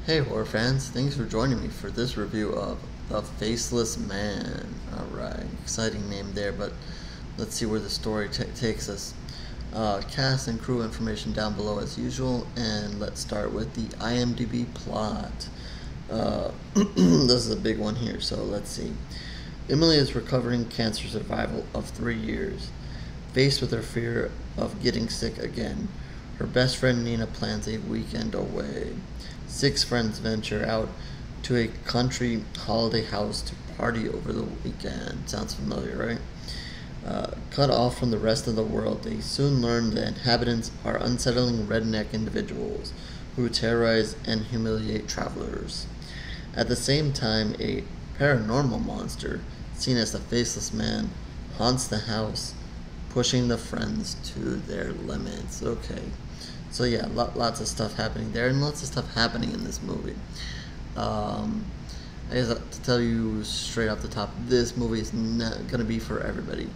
Hey horror fans, thanks for joining me for this review of The Faceless Man. Alright, exciting name there, but let's see where the story takes us. Cast and crew information down below as usual, and let's start with the IMDb plot. This is a big one here, so let's see. Emily is recovering cancer survival of 3 years. Faced with her fear of getting sick again, her best friend Nina plans a weekend away. 6 friends venture out to a country holiday house to party over the weekend. Sounds familiar, right? Cut off from the rest of the world, they soon learn the inhabitants are unsettling redneck individuals who terrorize and humiliate travelers. At the same time, a paranormal monster, seen as the Faceless Man, haunts the house, pushing the friends to their limits. Okay. So yeah, lots of stuff happening there, and lots of stuff happening in this movie. I guess to tell you straight off the top, this movie is not gonna be for everybody.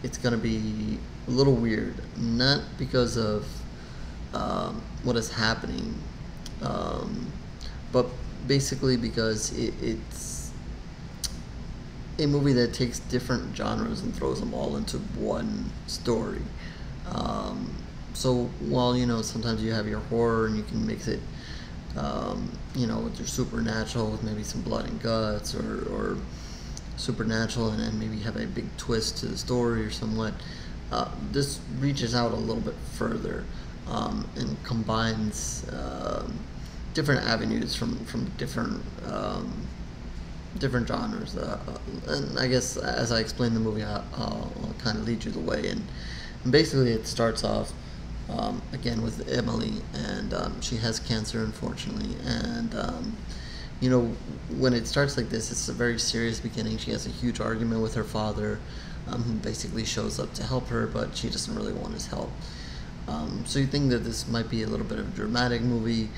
It's gonna be a little weird, not because of what is happening, but basically because it's a movie that takes different genres and throws them all into one story. So while sometimes you have your horror and you can mix it, with your supernatural, with maybe some blood and guts, or supernatural, and maybe have a big twist to the story or somewhat. This reaches out a little bit further and combines different avenues from different different genres. And I guess as I explain the movie, I'll kind of lead you the way. And basically, it starts off. Again with Emily, and she has cancer, unfortunately, and when it starts like this, it's a very serious beginning. She has a huge argument with her father, who basically shows up to help her, but she doesn't really want his help. So you think that this might be a little bit of a dramatic movie.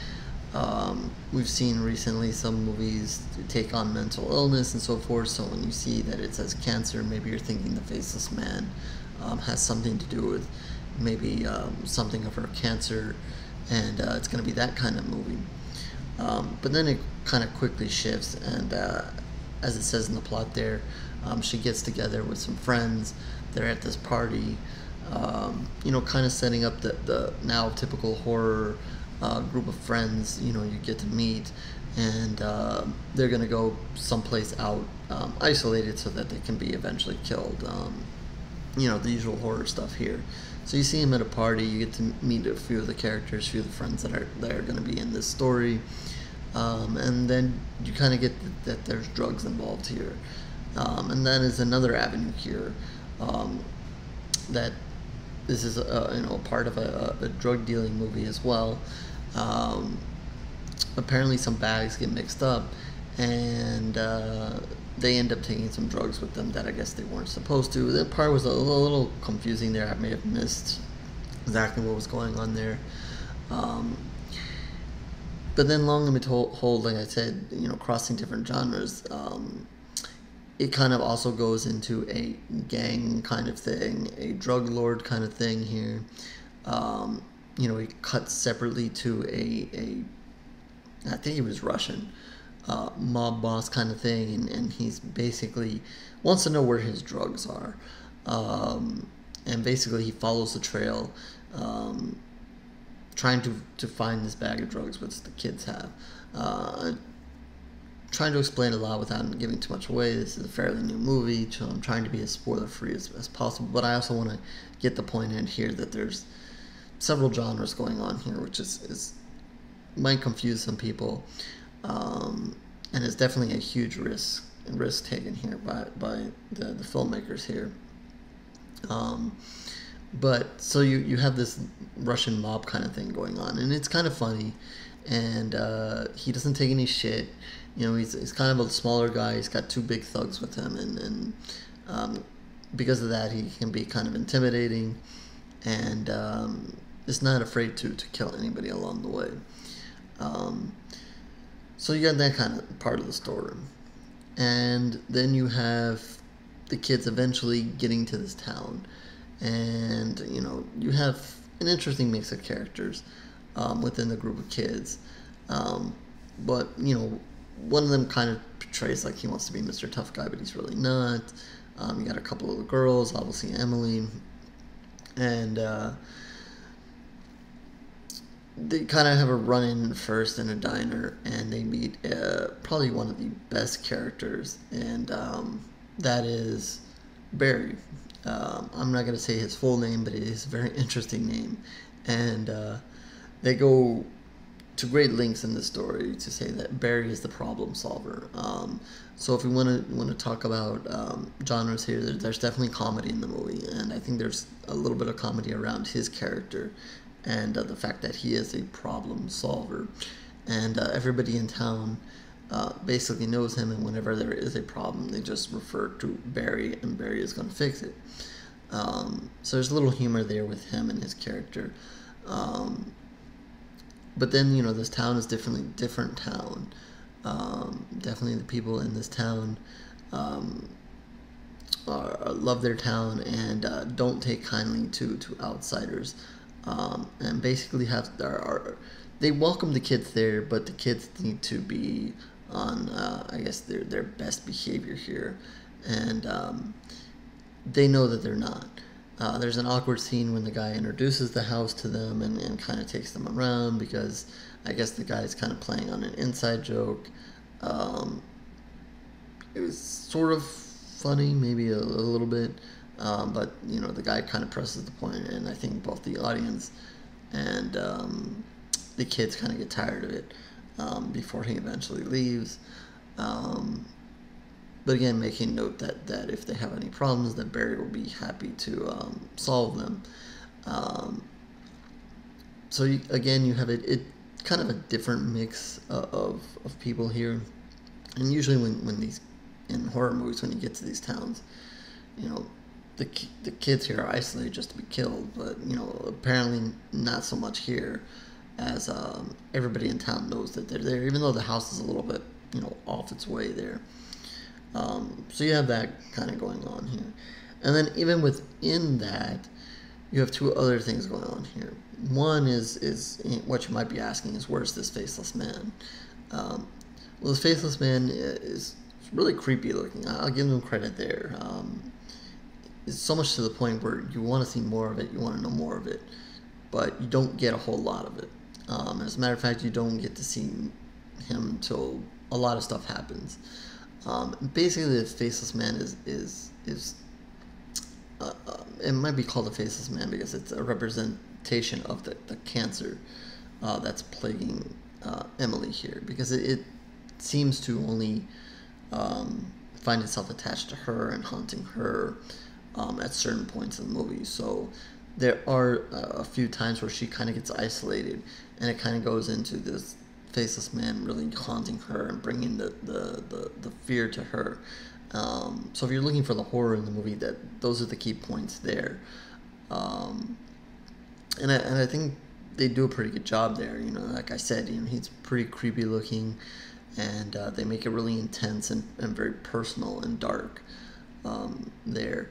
We've seen recently some movies take on mental illness and so forth, so when you see that it says cancer, maybe you're thinking the Faceless Man has something to do with maybe something of her cancer, and it's going to be that kind of movie. But then it kind of quickly shifts, and as it says in the plot there, she gets together with some friends. They're at this party, kind of setting up the now typical horror group of friends, you get to meet, and they're going to go someplace out, isolated, so that they can be eventually killed. The usual horror stuff here. So you see him at a party, you get to meet a few of the characters, a few of the friends that are going to be in this story, and then you kind of get that there's drugs involved here, and that is another avenue here, that this is part of a drug dealing movie as well. Apparently some bags get mixed up, and they end up taking some drugs with them that I guess they weren't supposed to. That part was a little confusing there. I may have missed exactly what was going on there. But then long and behold, like I said, crossing different genres, it kind of also goes into a gang kind of thing, a drug lord kind of thing here. It cuts separately to I think he was Russian, mob boss kind of thing, and he's basically wants to know where his drugs are, and basically he follows the trail, trying to find this bag of drugs which the kids have. Trying to explain a lot without giving too much away. This is a fairly new movie, so I'm trying to be as spoiler free as possible, but I also want to get the point in here that there's several genres going on here, which is might confuse some people. And it's definitely a huge risk taken here by the filmmakers here. But so you have this Russian mob kind of thing going on, and it's kind of funny, and he doesn't take any shit. He's kind of a smaller guy. He's got 2 big thugs with him, and because of that, he can be kind of intimidating, and is not afraid to kill anybody along the way. So you got that kind of part of the story. And then you have the kids eventually getting to this town. And, you have an interesting mix of characters within the group of kids. Um, but one of them kind of portrays like he wants to be Mr. Tough Guy, but he's really not. You got a couple of the girls, obviously Emily, and they kind of have a run-in first in a diner, and they meet probably one of the best characters, and that is Barry. I'm not going to say his full name, but it is a very interesting name, and they go to great lengths in the story to say that Barry is the problem solver. So if we want to talk about genres here, there's definitely comedy in the movie, and I think there's a little bit of comedy around his character and the fact that he is a problem solver, and everybody in town basically knows him, and whenever there is a problem, they just refer to Barry, and Barry is going to fix it. So there's a little humor there with him and his character. But then, this town is different town. Definitely the people in this town love their town and don't take kindly to outsiders. And basically they welcome the kids there, but the kids need to be on, I guess, their best behavior here. And they know that they're not. There's an awkward scene when the guy introduces the house to them and kind of takes them around because I guess the guy's kind of playing on an inside joke. It was sort of funny, maybe a little bit, but the guy kind of presses the point, and I think both the audience and the kids kind of get tired of it before he eventually leaves. But again, making note that if they have any problems, that Barry will be happy to solve them. So you have it kind of a different mix of people here. And usually when these, in horror movies, when you get to these towns, the kids here are isolated just to be killed. But, apparently not so much here, as everybody in town knows that they're there, even though the house is a little bit, off its way there. So you have that kind of going on here. And then even within that, you have two other things going on here. One is what you might be asking is, where's this faceless man? Well, this faceless man is really creepy looking. I'll give him credit there. It's so much to the point where you want to see more of it, you want to know more of it, but you don't get a whole lot of it. As a matter of fact, you don't get to see him until a lot of stuff happens. Basically, the faceless man is it might be called a faceless man because it's a representation of the cancer that's plaguing Emily here, because it seems to only find itself attached to her and haunting her at certain points in the movie. So there are a few times where she kind of gets isolated, and it kind of goes into this faceless man really haunting her and bringing the fear to her. So if you're looking for the horror in the movie, those are the key points there. And I think they do a pretty good job there. Like I said, he's pretty creepy looking, and they make it really intense and very personal and dark there.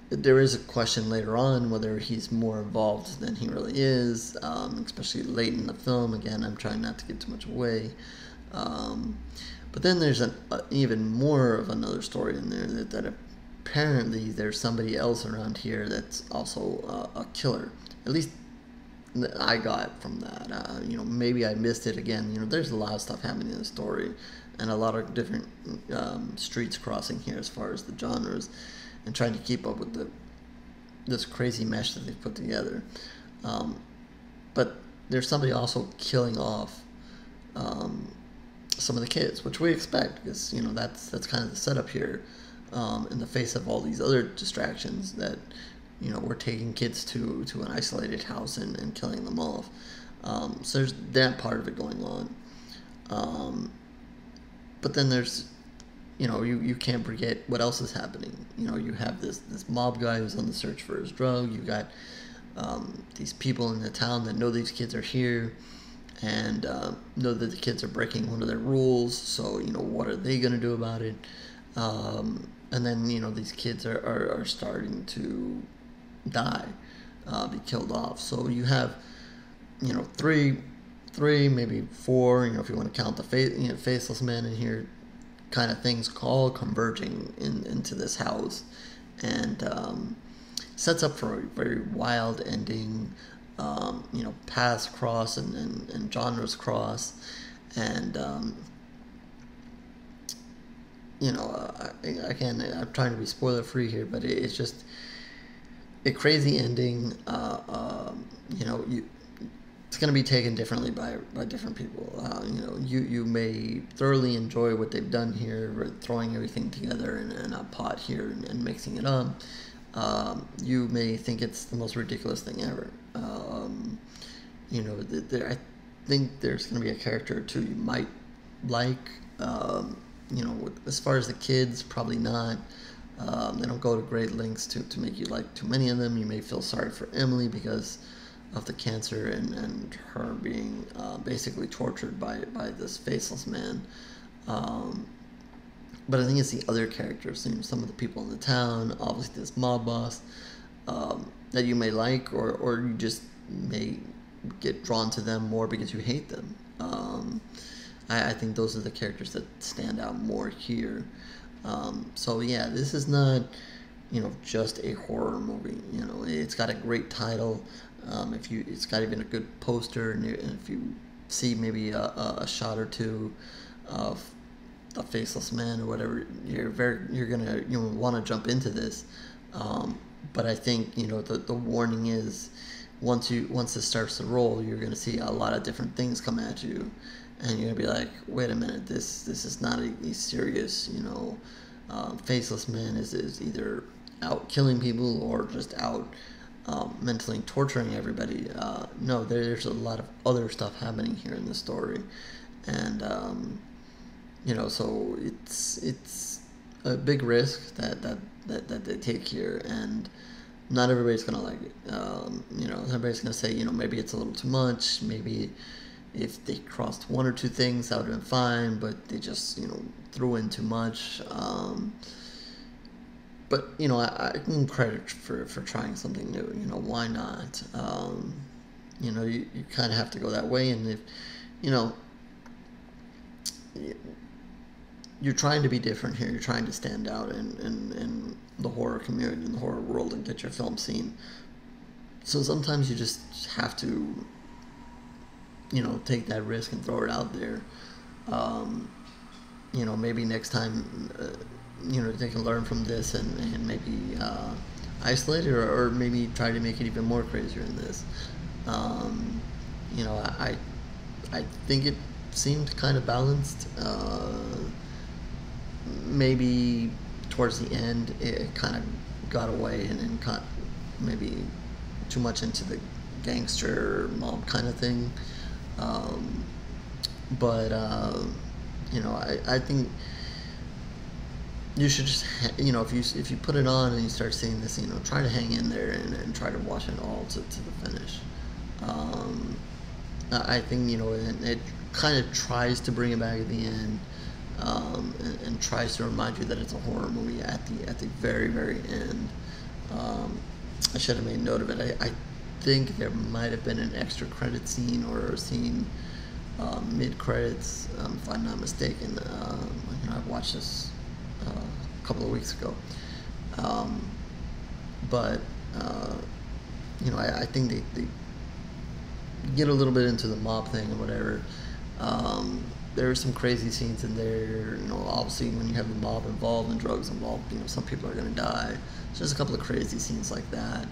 There is a question later on whether he's more involved than he really is, especially late in the film. Again, I'm trying not to give too much away. But then there's even more of another story in there that apparently there's somebody else around here that's also a killer. At least I got from that. Maybe I missed it again. There's a lot of stuff happening in the story, and a lot of different streets crossing here as far as the genres, and trying to keep up with this crazy mesh that they've put together. But there's somebody also killing off some of the kids, which we expect, because that's kind of the setup here, in the face of all these other distractions that we're taking kids to an isolated house and killing them off. So there's that part of it going on. But then there's you can't forget what else is happening. You have this mob guy who's on the search for his drug. You got these people in the town that know these kids are here, and know that the kids are breaking one of their rules. So what are they going to do about it? And then these kids are starting to die, be killed off. So you have three 3, maybe 4. If you want to count the Faceless Man in here, kind of things all converging into this house, and sets up for a very wild ending. Paths cross and genres cross, and again, I'm trying to be spoiler free here, but it's just a crazy ending. It's going to be taken differently by different people. You may thoroughly enjoy what they've done here, throwing everything together in a pot here and mixing it up. You may think it's the most ridiculous thing ever. I think there's going to be a character or two you might like. As far as the kids, probably not. They don't go to great lengths to make you like too many of them. You may feel sorry for Emily because of the cancer and her being basically tortured by this Faceless Man. But I think it's the other characters, some of the people in the town, obviously this mob boss, that you may like, or you just may get drawn to them more because you hate them. I think those are the characters that stand out more here. So yeah, this is not, just a horror movie. It's got a great title. It's got even a good poster, and if you see maybe a shot or two of the Faceless Man or whatever, you're gonna want to jump into this. But I think the warning is once this starts to roll, you're gonna see a lot of different things come at you, and you're gonna be like, wait a minute, this is not a serious. Faceless Man is either out killing people or just out mentally torturing everybody. No, there's a lot of other stuff happening here in the story, and so it's a big risk that they take here, and not everybody's gonna like it. Everybody's gonna say, maybe it's a little too much. Maybe if they crossed one or two things, that would have been fine, but they just threw in too much. But I can credit for trying something new. Why not? You kind of have to go that way, and if you're trying to be different here, you're trying to stand out in the horror community, in the horror world, and get your film seen. So sometimes you just have to take that risk and throw it out there. Maybe next time they can learn from this and maybe isolate it, or maybe try to make it even more crazier in this. I think it seemed kind of balanced. Maybe towards the end it kind of got away and got maybe too much into the gangster mob kind of thing. I think you should just, if you put it on and you start seeing this, try to hang in there and try to watch it all to the finish. I think, it kind of tries to bring it back at the end, and tries to remind you that it's a horror movie at the very, very end. I should have made note of it. I think there might have been an extra credit scene or a scene mid-credits, if I'm not mistaken. I watched this a couple of weeks ago. I think they get a little bit into the mob thing or whatever. There are some crazy scenes in there. Obviously when you have the mob involved and drugs involved, some people are going to die. So there's a couple of crazy scenes like that.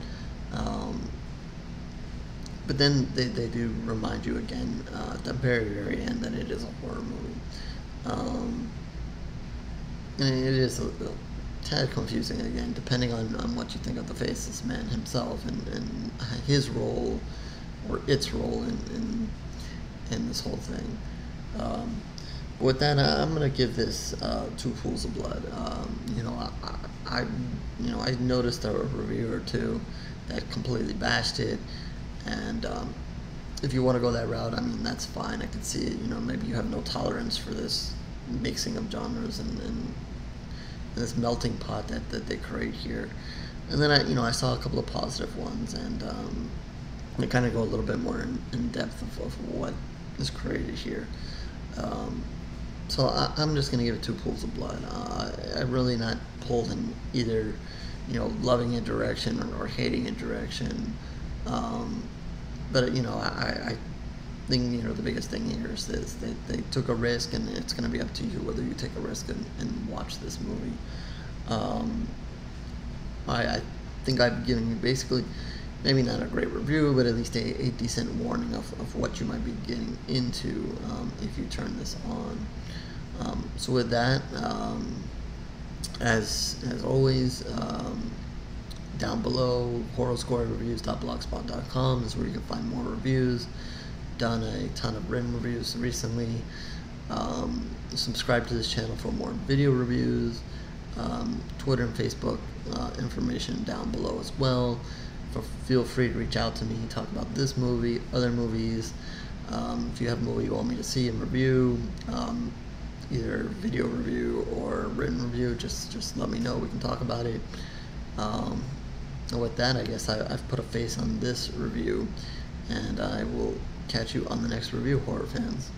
But then they do remind you again at the very, very end that it is a horror movie. And it is a tad confusing again, depending on what you think of the Faceless Man himself and his role or its role in this whole thing. With that, I'm gonna give this 2 pools of blood. I noticed a review or two that completely bashed it, and if you want to go that route, that's fine. I can see it. Maybe you have no tolerance for this mixing of genres and this melting pot that they create here. And then I saw a couple of positive ones, and they kind of go a little bit more in depth of what is created here. So I'm just gonna give it 2 pools of blood. I'm really not pulled in either, loving a direction or hating a direction. But I think the biggest thing here is this: they took a risk, and it's gonna be up to you whether you take a risk and watch this movie. I think I've given you basically, maybe not a great review, but at least a decent warning of what you might be getting into if you turn this on. So with that, as always, down below, horrorscorerreviews.blogspot.com is where you can find more reviews. Done a ton of written reviews recently. Subscribe to this channel for more video reviews. Twitter and Facebook information down below as well. Feel free to reach out to me, talk about this movie, other movies. If you have a movie you want me to see and review, either video review or written review, just let me know. We can talk about it. And with that, I guess I've put a face on this review, and I will catch you on the next review, horror fans.